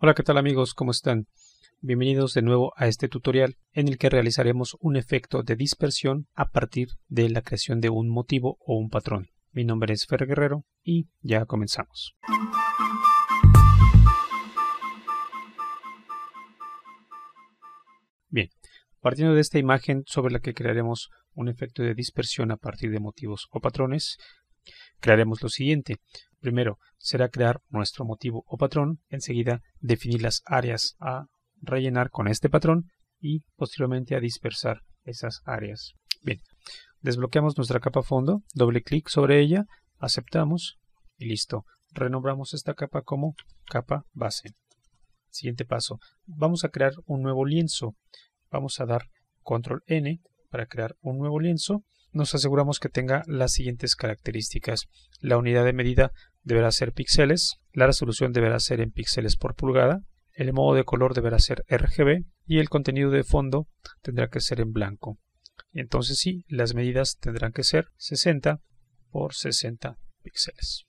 Hola, ¿qué tal amigos? ¿Cómo están? Bienvenidos de nuevo a este tutorial en el que realizaremos un efecto de dispersión a partir de la creación de un motivo o un patrón. Mi nombre es Fer Guerrero y ya comenzamos. Bien, partiendo de esta imagen sobre la que crearemos un efecto de dispersión a partir de motivos o patrones, crearemos lo siguiente. Primero será crear nuestro motivo o patrón, enseguida definir las áreas a rellenar con este patrón y posteriormente a dispersar esas áreas. Bien, desbloqueamos nuestra capa fondo, doble clic sobre ella, aceptamos y listo. Renombramos esta capa como capa base. Siguiente paso, vamos a crear un nuevo lienzo. Vamos a dar control N para crear un nuevo lienzo. Nos aseguramos que tenga las siguientes características. La unidad de medida deberá ser píxeles, la resolución deberá ser en píxeles por pulgada, el modo de color deberá ser RGB y el contenido de fondo tendrá que ser en blanco. Entonces sí, las medidas tendrán que ser 60 por 60 píxeles.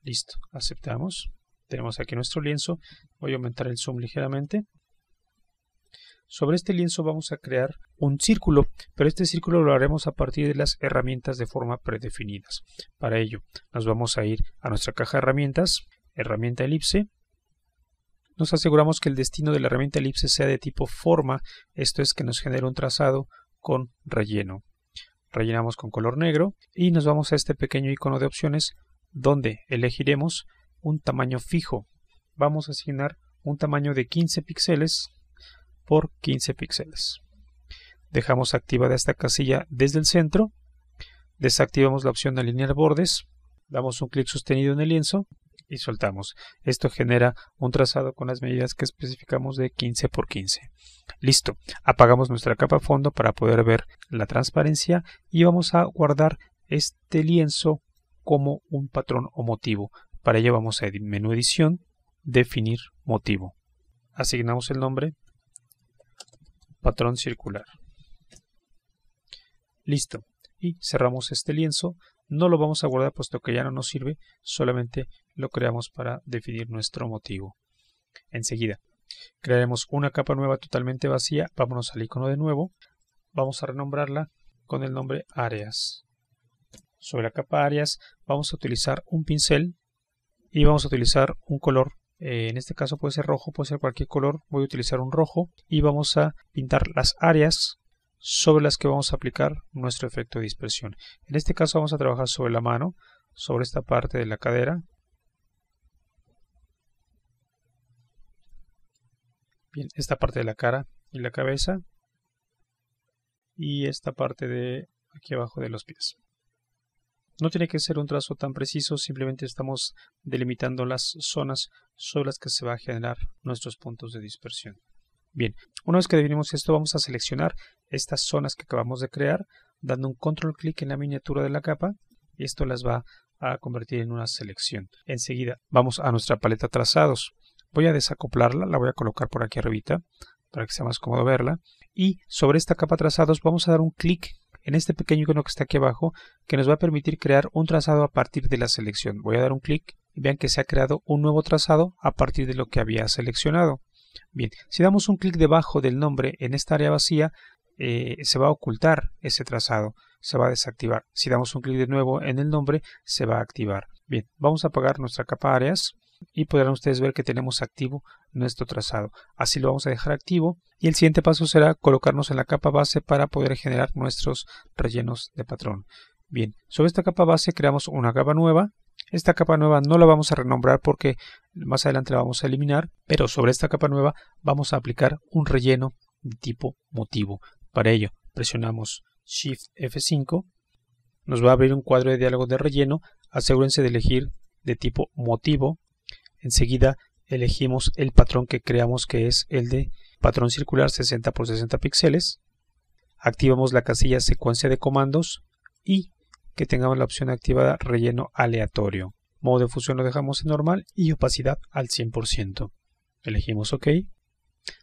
Listo, aceptamos. Tenemos aquí nuestro lienzo. Voy a aumentar el zoom ligeramente. Sobre este lienzo vamos a crear un círculo, pero este círculo lo haremos a partir de las herramientas de forma predefinidas. Para ello, nos vamos a ir a nuestra caja de herramientas, herramienta elipse. Nos aseguramos que el destino de la herramienta elipse sea de tipo forma, esto es que nos genere un trazado con relleno. Rellenamos con color negro y nos vamos a este pequeño icono de opciones donde elegiremos un tamaño fijo. Vamos a asignar un tamaño de 15 píxeles por 15 píxeles. Dejamos activada esta casilla desde el centro, desactivamos la opción de alinear bordes, damos un clic sostenido en el lienzo y soltamos. Esto genera un trazado con las medidas que especificamos de 15 por 15. Listo, apagamos nuestra capa fondo para poder ver la transparencia y vamos a guardar este lienzo como un patrón o motivo. Para ello vamos a menú edición, definir motivo. Asignamos el nombre patrón circular. Listo. Y cerramos este lienzo. No lo vamos a guardar puesto que ya no nos sirve. Solamente lo creamos para definir nuestro motivo. Enseguida crearemos una capa nueva totalmente vacía. Vámonos al icono de nuevo. Vamos a renombrarla con el nombre áreas. Sobre la capa áreas vamos a utilizar un pincel y vamos a utilizar un color. En este caso puede ser rojo, puede ser cualquier color. Voy a utilizar un rojo y vamos a pintar las áreas sobre las que vamos a aplicar nuestro efecto de dispersión. En este caso vamos a trabajar sobre la mano, sobre esta parte de la cadera. Bien, esta parte de la cara y la cabeza. Y esta parte de aquí abajo de los pies. No tiene que ser un trazo tan preciso, simplemente estamos delimitando las zonas sobre las que se va a generar nuestros puntos de dispersión. Bien, una vez que definimos esto, vamos a seleccionar estas zonas que acabamos de crear, dando un control clic en la miniatura de la capa, y esto las va a convertir en una selección. Enseguida vamos a nuestra paleta trazados. Voy a desacoplarla, la voy a colocar por aquí arribita, para que sea más cómodo verla, y sobre esta capa trazados vamos a dar un clic en este pequeño icono que está aquí abajo, que nos va a permitir crear un trazado a partir de la selección. Voy a dar un clic y vean que se ha creado un nuevo trazado a partir de lo que había seleccionado. Bien, si damos un clic debajo del nombre en esta área vacía, se va a ocultar ese trazado, se va a desactivar. Si damos un clic de nuevo en el nombre, se va a activar. Bien, vamos a apagar nuestra capa áreas y podrán ustedes ver que tenemos activo nuestro trazado. Así lo vamos a dejar activo y el siguiente paso será colocarnos en la capa base para poder generar nuestros rellenos de patrón. Bien, sobre esta capa base creamos una capa nueva. Esta capa nueva no la vamos a renombrar porque más adelante la vamos a eliminar, pero sobre esta capa nueva vamos a aplicar un relleno de tipo motivo. Para ello presionamos Shift F5, nos va a abrir un cuadro de diálogo de relleno. Asegúrense de elegir de tipo motivo. Enseguida elegimos el patrón que creamos, que es el de patrón circular 60 por 60 píxeles. Activamos la casilla secuencia de comandos y que tengamos la opción activada relleno aleatorio. Modo de fusión lo dejamos en normal y opacidad al 100%. Elegimos OK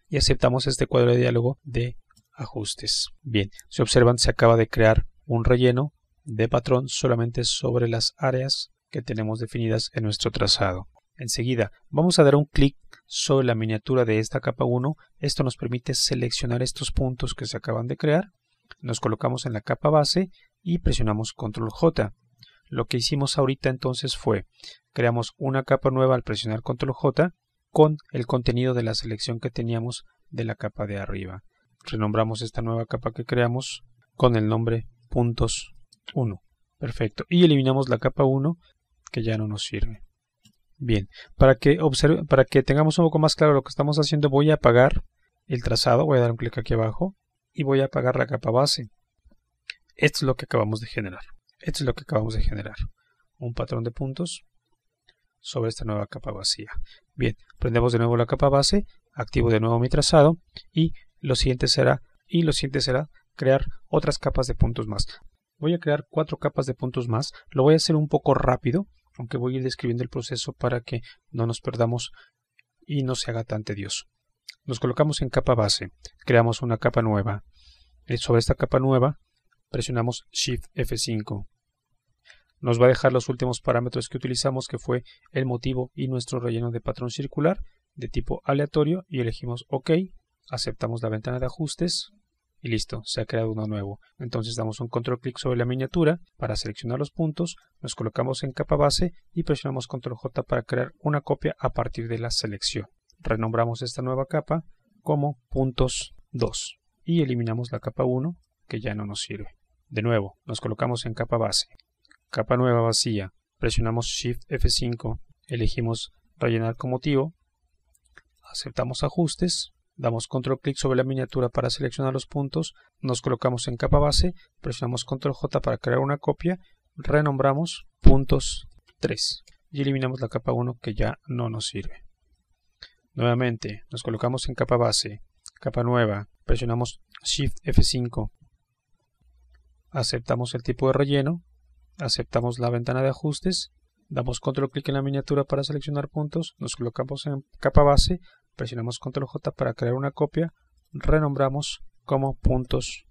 y aceptamos este cuadro de diálogo de ajustes. Bien, si observan, se acaba de crear un relleno de patrón solamente sobre las áreas que tenemos definidas en nuestro trazado. Enseguida vamos a dar un clic sobre la miniatura de esta capa 1. Esto nos permite seleccionar estos puntos que se acaban de crear. Nos colocamos en la capa base y presionamos Control J. Lo que hicimos ahorita entonces fue, creamos una capa nueva al presionar Control J con el contenido de la selección que teníamos de la capa de arriba. Renombramos esta nueva capa que creamos con el nombre puntos 1. Perfecto. Y eliminamos la capa 1 que ya no nos sirve. Bien, para que tengamos un poco más claro lo que estamos haciendo, voy a apagar el trazado, voy a dar un clic aquí abajo y voy a apagar la capa base. Esto es lo que acabamos de generar. Un patrón de puntos sobre esta nueva capa vacía. Bien, prendemos de nuevo la capa base, activo de nuevo mi trazado y lo siguiente será crear otras capas de puntos más. Voy a crear 4 capas de puntos más. Lo voy a hacer un poco rápido, aunque voy a ir describiendo el proceso para que no nos perdamos y no se haga tan tedioso. Nos colocamos en capa base, creamos una capa nueva. Sobre esta capa nueva presionamos Shift F5. Nos va a dejar los últimos parámetros que utilizamos, que fue el motivo y nuestro relleno de patrón circular de tipo aleatorio, y elegimos OK. Aceptamos la ventana de ajustes y listo, se ha creado uno nuevo. Entonces damos un control clic sobre la miniatura para seleccionar los puntos, nos colocamos en capa base y presionamos control J para crear una copia a partir de la selección. Renombramos esta nueva capa como puntos 2 y eliminamos la capa 1 que ya no nos sirve. De nuevo, nos colocamos en capa base, capa nueva vacía, presionamos Shift F5, elegimos rellenar con motivo, aceptamos ajustes, damos control clic sobre la miniatura para seleccionar los puntos, nos colocamos en capa base, presionamos control J para crear una copia, renombramos puntos 3 y eliminamos la capa 1 que ya no nos sirve. Nuevamente nos colocamos en capa base, capa nueva, presionamos Shift F5, aceptamos el tipo de relleno, aceptamos la ventana de ajustes, damos control clic en la miniatura para seleccionar puntos, nos colocamos en capa base, presionamos control J para crear una copia, renombramos como puntos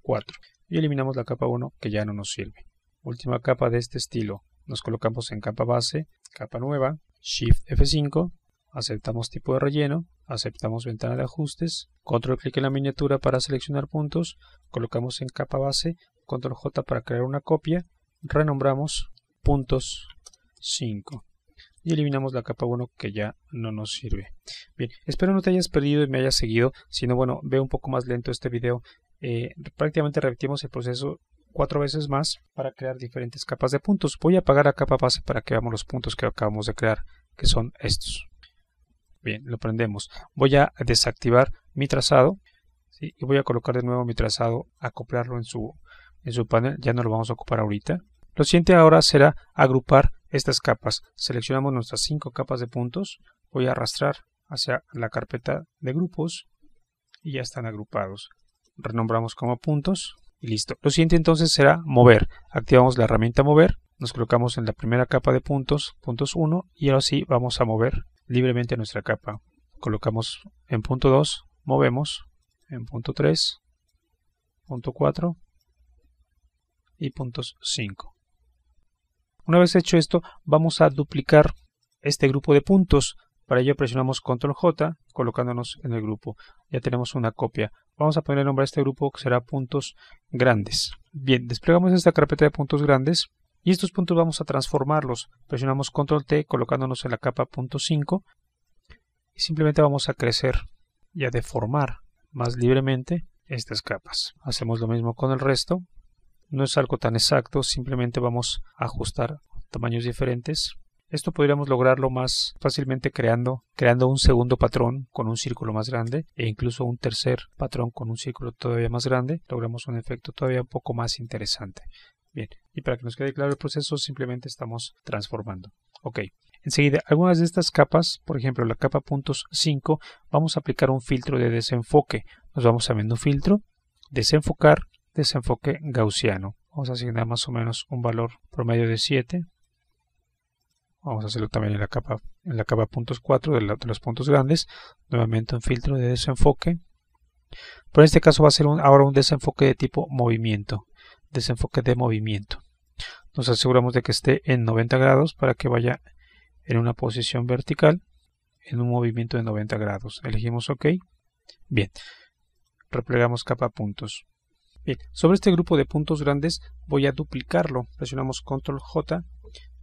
4 y eliminamos la capa 1 que ya no nos sirve. Última capa de este estilo, nos colocamos en capa base, capa nueva, Shift F5, aceptamos tipo de relleno, aceptamos ventana de ajustes, control clic en la miniatura para seleccionar puntos, colocamos en capa base, control J para crear una copia, renombramos puntos 5 y eliminamos la capa 1 que ya no nos sirve. Bien, espero no te hayas perdido y me hayas seguido, sino bueno, ve un poco más lento este video. Prácticamente repetimos el proceso 4 veces más para crear diferentes capas de puntos. Voy a apagar la capa base para que veamos los puntos que acabamos de crear, que son estos. Bien, lo prendemos. Voy a desactivar mi trazado, ¿sí? Y voy a colocar de nuevo mi trazado, acoplarlo en su panel. Ya no lo vamos a ocupar ahorita. Lo siguiente ahora será agrupar estas capas. Seleccionamos nuestras 5 capas de puntos. Voy a arrastrar hacia la carpeta de grupos y ya están agrupados. Renombramos como puntos y listo. Lo siguiente entonces será mover. Activamos la herramienta mover. Nos colocamos en la primera capa de puntos, puntos 1, y ahora sí vamos a mover libremente nuestra capa. Colocamos en punto 2, movemos en punto 3, punto 4 y puntos 5. Una vez hecho esto, vamos a duplicar este grupo de puntos. Para ello presionamos control J, colocándonos en el grupo. Ya tenemos una copia. Vamos a poner el nombre a este grupo, que será puntos grandes. Bien, desplegamos esta carpeta de puntos grandes y estos puntos vamos a transformarlos. Presionamos control T, colocándonos en la capa punto 5 y simplemente vamos a crecer y a deformar más libremente estas capas. Hacemos lo mismo con el resto. No es algo tan exacto, simplemente vamos a ajustar tamaños diferentes. Esto podríamos lograrlo más fácilmente creando un segundo patrón con un círculo más grande e incluso un tercer patrón con un círculo todavía más grande. Logramos un efecto todavía un poco más interesante. Bien, y para que nos quede claro el proceso, simplemente estamos transformando. Ok, enseguida, algunas de estas capas, por ejemplo la capa puntos 5, vamos a aplicar un filtro de desenfoque. Nos vamos a menú filtro, desenfocar, desenfoque gaussiano. Vamos a asignar más o menos un valor promedio de 7. Vamos a hacerlo también en la capa puntos 4 de los puntos grandes. Nuevamente un filtro de desenfoque. Pero en este caso va a ser ahora un desenfoque de tipo movimiento. Desenfoque de movimiento. Nos aseguramos de que esté en 90 grados para que vaya en una posición vertical en un movimiento de 90 grados. Elegimos OK. Bien, replegamos capa puntos. Bien, sobre este grupo de puntos grandes voy a duplicarlo. Presionamos Control J,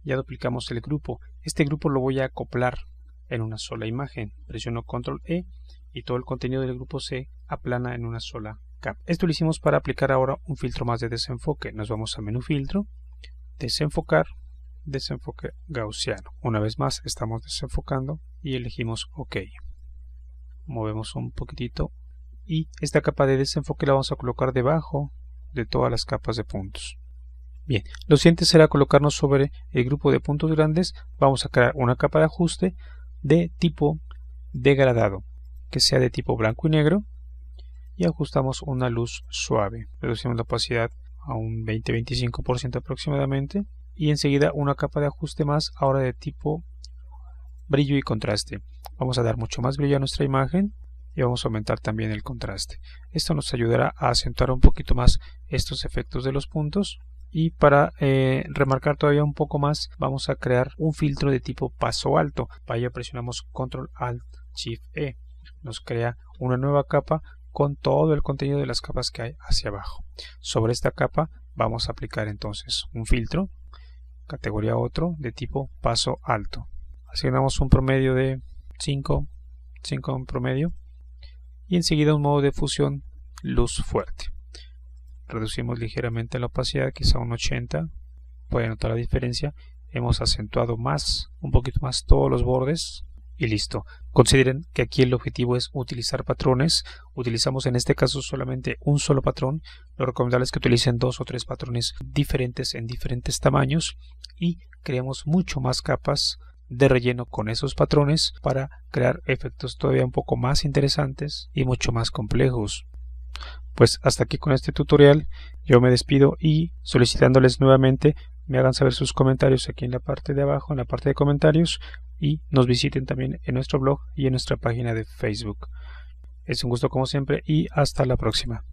ya duplicamos el grupo. Este grupo lo voy a acoplar en una sola imagen. Presiono Control E y todo el contenido del grupo se aplana en una sola capa. Esto lo hicimos para aplicar ahora un filtro más de desenfoque. Nos vamos a menú filtro, desenfocar, desenfoque gaussiano. Una vez más estamos desenfocando y elegimos OK. Movemos un poquitito y esta capa de desenfoque la vamos a colocar debajo de todas las capas de puntos. Bien, lo siguiente será colocarnos sobre el grupo de puntos grandes. Vamos a crear una capa de ajuste de tipo degradado, que sea de tipo blanco y negro, y ajustamos una luz suave. Reducimos la opacidad a un 20-25% aproximadamente, y enseguida una capa de ajuste más, ahora de tipo brillo y contraste. Vamos a dar mucho más brillo a nuestra imagen y vamos a aumentar también el contraste. Esto nos ayudará a acentuar un poquito más estos efectos de los puntos. Y para remarcar todavía un poco más, vamos a crear un filtro de tipo paso alto. Para ello presionamos Control Alt Shift E. Nos crea una nueva capa con todo el contenido de las capas que hay hacia abajo. Sobre esta capa vamos a aplicar entonces un filtro, categoría otro, de tipo paso alto. Asignamos un promedio de 5 en promedio, y enseguida un modo de fusión luz fuerte. Reducimos ligeramente la opacidad, quizá un 80. Pueden notar la diferencia. Hemos acentuado más, un poquito más todos los bordes y listo. Consideren que aquí el objetivo es utilizar patrones. Utilizamos en este caso solamente un solo patrón. Lo recomendable es que utilicen 2 o 3 patrones diferentes en diferentes tamaños y creamos mucho más capas de relleno con esos patrones para crear efectos todavía un poco más interesantes y mucho más complejos. Pues hasta aquí con este tutorial. Yo me despido y solicitándoles nuevamente me hagan saber sus comentarios aquí en la parte de abajo, en la parte de comentarios, y nos visiten también en nuestro blog y en nuestra página de Facebook. Es un gusto como siempre y hasta la próxima.